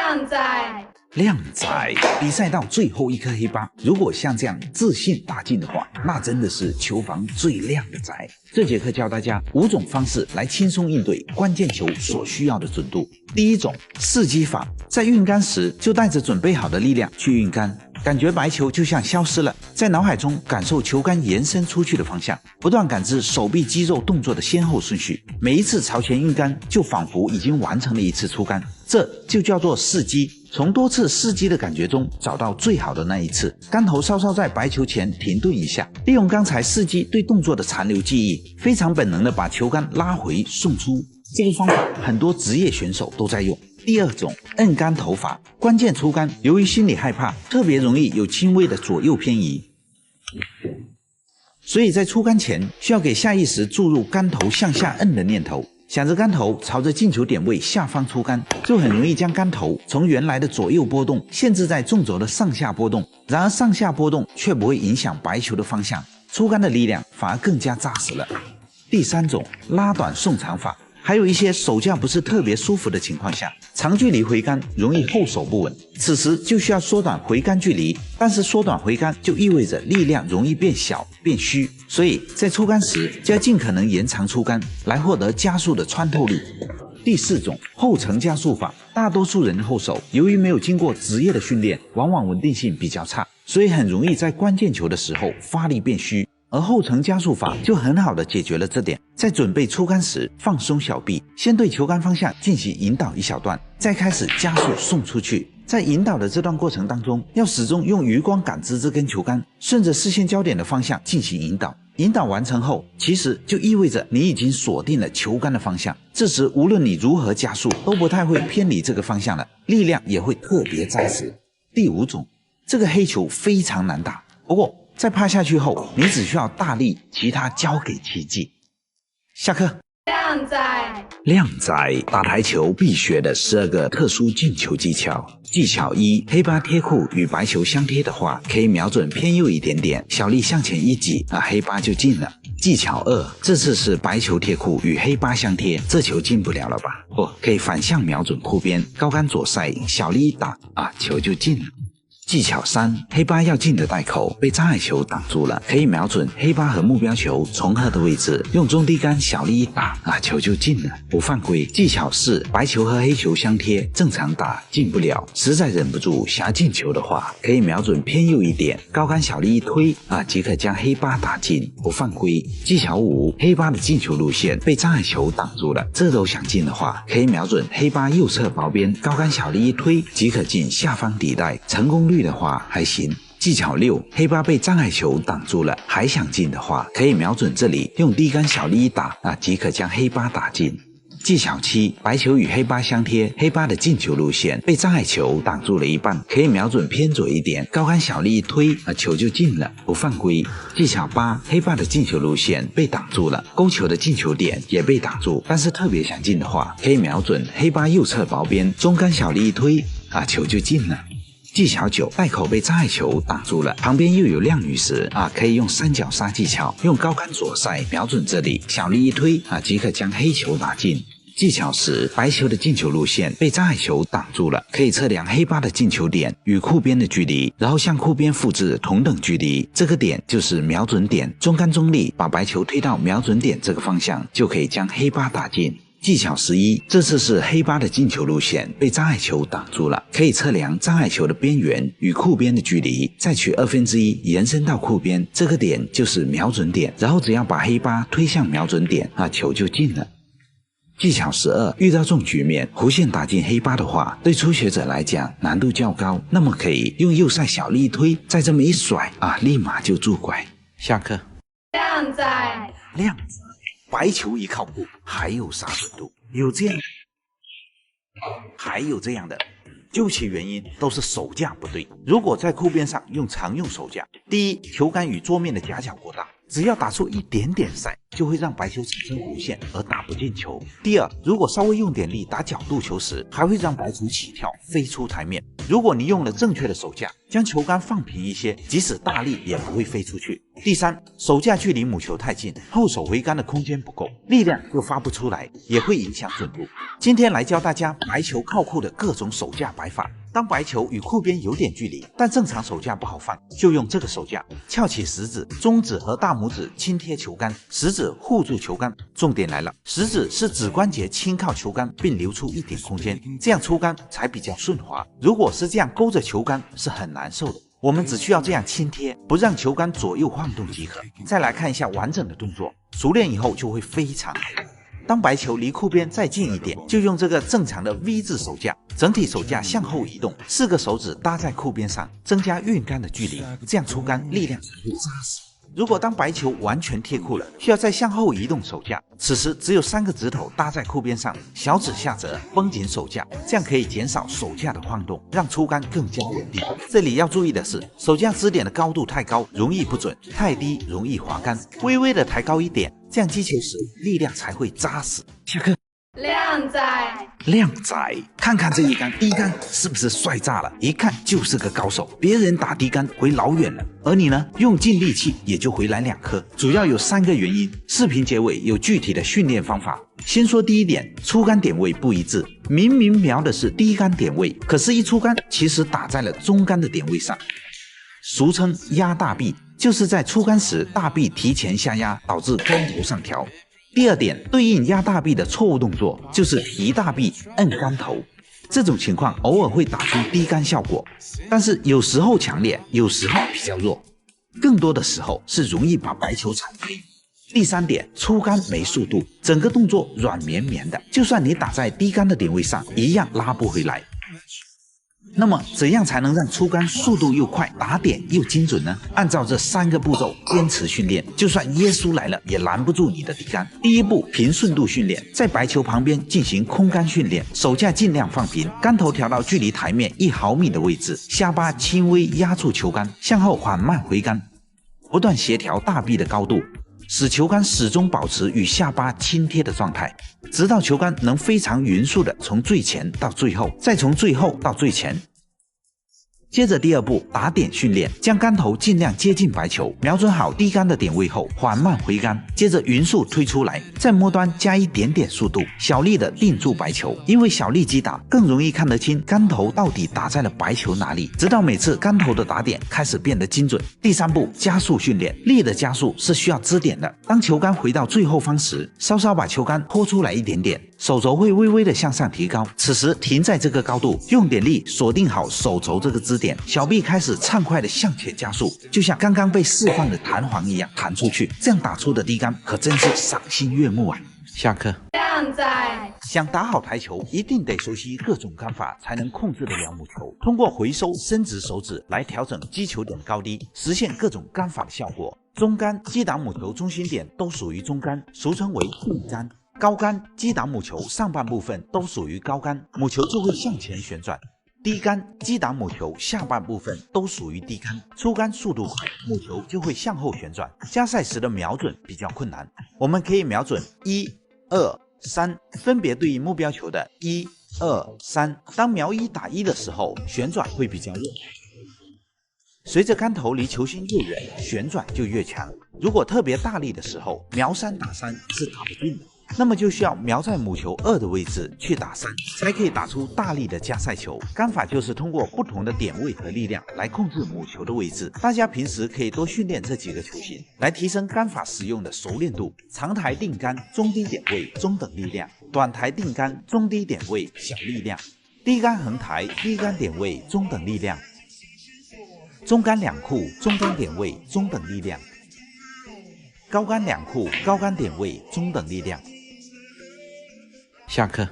靓仔，靓仔，比赛到最后一颗黑八，如果像这样自信打进的话，那真的是球房最靓的仔。这节课教大家5种方式来轻松应对关键球所需要的准度。第一种，伺机法，在运杆时就带着准备好的力量去运杆，感觉白球就像消失了，在脑海中感受球杆延伸出去的方向，不断感知手臂肌肉动作的先后顺序，每一次朝前运杆就仿佛已经完成了一次出杆，这就叫做伺机。从多次伺机的感觉中找到最好的那一次，杆头稍稍在白球前停顿一下，利用刚才伺机对动作的残留记忆，非常本能的把球杆拉回送出。这个方法很多职业选手都在用。第二种，摁杆头法，关键出杆由于心理害怕，特别容易有轻微的左右偏移，所以在出杆前需要给下意识注入杆头向下摁的念头，想着杆头朝着进球点位下方出杆，就很容易将杆头从原来的左右波动限制在纵轴的上下波动，然而上下波动却不会影响白球的方向，出杆的力量反而更加扎实了。第三种，拉短送长法，还有一些手架不是特别舒服的情况下，长距离回杆容易后手不稳，此时就需要缩短回杆距离，但是缩短回杆就意味着力量容易变小变虚，所以在出杆时就要尽可能延长出杆，来获得加速的穿透力。第四种，后程加速法，大多数人的后手由于没有经过职业的训练，往往稳定性比较差，所以很容易在关键球的时候发力变虚，而后程加速法就很好的解决了这点。在准备出杆时放松小臂，先对球杆方向进行引导一小段，再开始加速送出去。在引导的这段过程当中，要始终用余光感知这根球杆，顺着视线焦点的方向进行引导。引导完成后，其实就意味着你已经锁定了球杆的方向，这时无论你如何加速都不太会偏离这个方向了，力量也会特别扎实。第五种，这个黑球非常难打，不过在趴下去后，你只需要大力，其他交给奇迹。下课。靓仔打台球必学的12个特殊进球技巧。技巧1，黑八贴裤与白球相贴的话，可以瞄准偏右一点点，小力向前一挤，黑八就进了。技巧2，这次是白球贴裤与黑八相贴，这球进不了了吧？不，可以反向瞄准裤边，高杆左塞，小力一打，球就进了。技巧3，黑八要进的袋口被障碍球挡住了，可以瞄准黑八和目标球重合的位置，用中低杆小力一打，球就进了，不犯规。技巧4，白球和黑球相贴，正常打进不了，实在忍不住想要进球的话，可以瞄准偏右一点，高杆小力一推，即可将黑八打进，不犯规。技巧5，黑八的进球路线被障碍球挡住了，这都想进的话，可以瞄准黑八右侧薄边，高杆小力一推，即可进下方底袋，成功率的话还行。技巧6，黑八被障碍球挡住了，还想进的话，可以瞄准这里，用低杆小力一打，即可将黑八打进。技巧7，白球与黑八相贴，黑八的进球路线被障碍球挡住了一半，可以瞄准偏左一点，高杆小力一推，球就进了，不犯规。技巧8，黑八的进球路线被挡住了，勾球的进球点也被挡住，但是特别想进的话，可以瞄准黑八右侧薄边，中杆小力一推，球就进了。技巧9，袋口被障碍球挡住了，旁边又有靓女时，可以用三角杀技巧，用高杆左塞瞄准这里，小力一推，即可将黑球打进。技巧10，白球的进球路线被障碍球挡住了，可以测量黑八的进球点与裤边的距离，然后向裤边复制同等距离，这个点就是瞄准点，中杆中力把白球推到瞄准点这个方向，就可以将黑八打进。技巧11，这次是黑八的进球路线被障碍球挡住了，可以测量障碍球的边缘与裤边的距离，再取1/2延伸到裤边，这个点就是瞄准点，然后只要把黑八推向瞄准点，球就进了。技巧12，遇到这种局面，弧线打进黑八的话，对初学者来讲难度较高，那么可以用右塞小力一推，再这么一甩，立马就助拐。下课。靓仔白球一靠谱，还有啥准度？有这样，还有这样的，究其原因都是手架不对。如果在裤边上用常用手架，第一，球杆与桌面的夹角过大，只要打出一点点塞，就会让白球产生弧线而打不进球。第二，如果稍微用点力打角度球时，还会让白球起跳飞出台面。如果你用了正确的手架，将球杆放平一些，即使大力也不会飞出去。第三，手架距离母球太近，后手挥杆的空间不够，力量就发不出来，也会影响准度。今天来教大家白球靠库的各种手架摆法。当白球与库边有点距离，但正常手架不好放，就用这个手架，翘起食指、中指和大拇指轻贴球杆，食指护住球杆。重点来了，食指是指关节轻靠球杆，并留出一点空间，这样出杆才比较顺滑。如果是这样勾着球杆，是很难受的。我们只需要这样轻贴，不让球杆左右晃动即可。再来看一下完整的动作，熟练以后就会非常好。当白球离库边再近一点，就用这个正常的 V 字手架，整体手架向后移动，4个手指搭在库边上，增加运杆的距离，这样出杆力量才会扎实。如果当白球完全贴库了，需要再向后移动手架，此时只有3个指头搭在库边上，小指下折，绷紧手架，这样可以减少手架的晃动，让出杆更加稳定。这里要注意的是，手架支点的高度太高容易不准，太低容易滑杆，微微的抬高一点，这样击球时力量才会扎实。下课。靓仔，靓仔，看看这一杆，低杆是不是帅炸了？一看就是个高手，别人打低杆回老远了，而你呢，用尽力气也就回来2颗。主要有3个原因，视频结尾有具体的训练方法。先说第一点，出杆点位不一致，明明瞄的是低杆点位，可是一出杆其实打在了中杆的点位上，俗称压大臂，就是在出杆时大臂提前下压，导致杆头上挑。第二点，对应压大臂的错误动作就是提大臂摁杆头，这种情况偶尔会打出低杆效果，但是有时候强烈，有时候比较弱，更多的时候是容易把白球铲飞。第三点，出杆没速度，整个动作软绵绵的，就算你打在低杆的点位上，一样拉不回来。那么怎样才能让出杆速度又快，打点又精准呢？按照这3个步骤坚持训练，就算耶稣来了也拦不住你的低杆。第一步，平顺度训练，在白球旁边进行空杆训练，手架尽量放平，杆头调到距离台面1毫米的位置，下巴轻微压住球杆，向后缓慢回杆，不断协调大臂的高度，使球杆始终保持与下巴轻贴的状态，直到球杆能非常匀速的从最前到最后，再从最后到最前。接着第二步，打点训练，将杆头尽量接近白球，瞄准好低杆的点位后，缓慢回杆，接着匀速推出来，在末端加一点点速度，小力的定住白球，因为小力击打更容易看得清杆头到底打在了白球哪里，直到每次杆头的打点开始变得精准。第三步，加速训练，力的加速是需要支点的，当球杆回到最后方时，稍稍把球杆拖出来一点点，手肘会微微的向上提高，此时停在这个高度，用点力锁定好手肘这个支点，小臂开始畅快的向前加速，就像刚刚被释放的弹簧一样弹出去，这样打出的低杆可真是赏心悦目啊！下课。靓仔，想打好台球，一定得熟悉各种杆法，才能控制得了母球。通过回收、伸直手指来调整击球点高低，实现各种杆法的效果。中杆击打母球中心点都属于中杆，俗称为地杆。高杆击打母球上半部分都属于高杆，母球就会向前旋转。低杆击打母球下半部分都属于低杆，出杆速度快，母球就会向后旋转。加赛时的瞄准比较困难，我们可以瞄准1、2、3，分别对应目标球的1、2、3。当瞄1打1的时候，旋转会比较弱。随着杆头离球心越远，旋转就越强。如果特别大力的时候，瞄3打3是打不进的。那么就需要瞄在母球2的位置去打3，才可以打出大力的加赛球。杆法就是通过不同的点位和力量来控制母球的位置。大家平时可以多训练这几个球型，来提升杆法使用的熟练度。长台定杆，中低点位，中等力量；短台定杆，中低点位，小力量；低杆横台，低杆点位，中等力量；中杆两库，中杆点位，中等力量；高杆两库，高杆点位，中等力量。下课。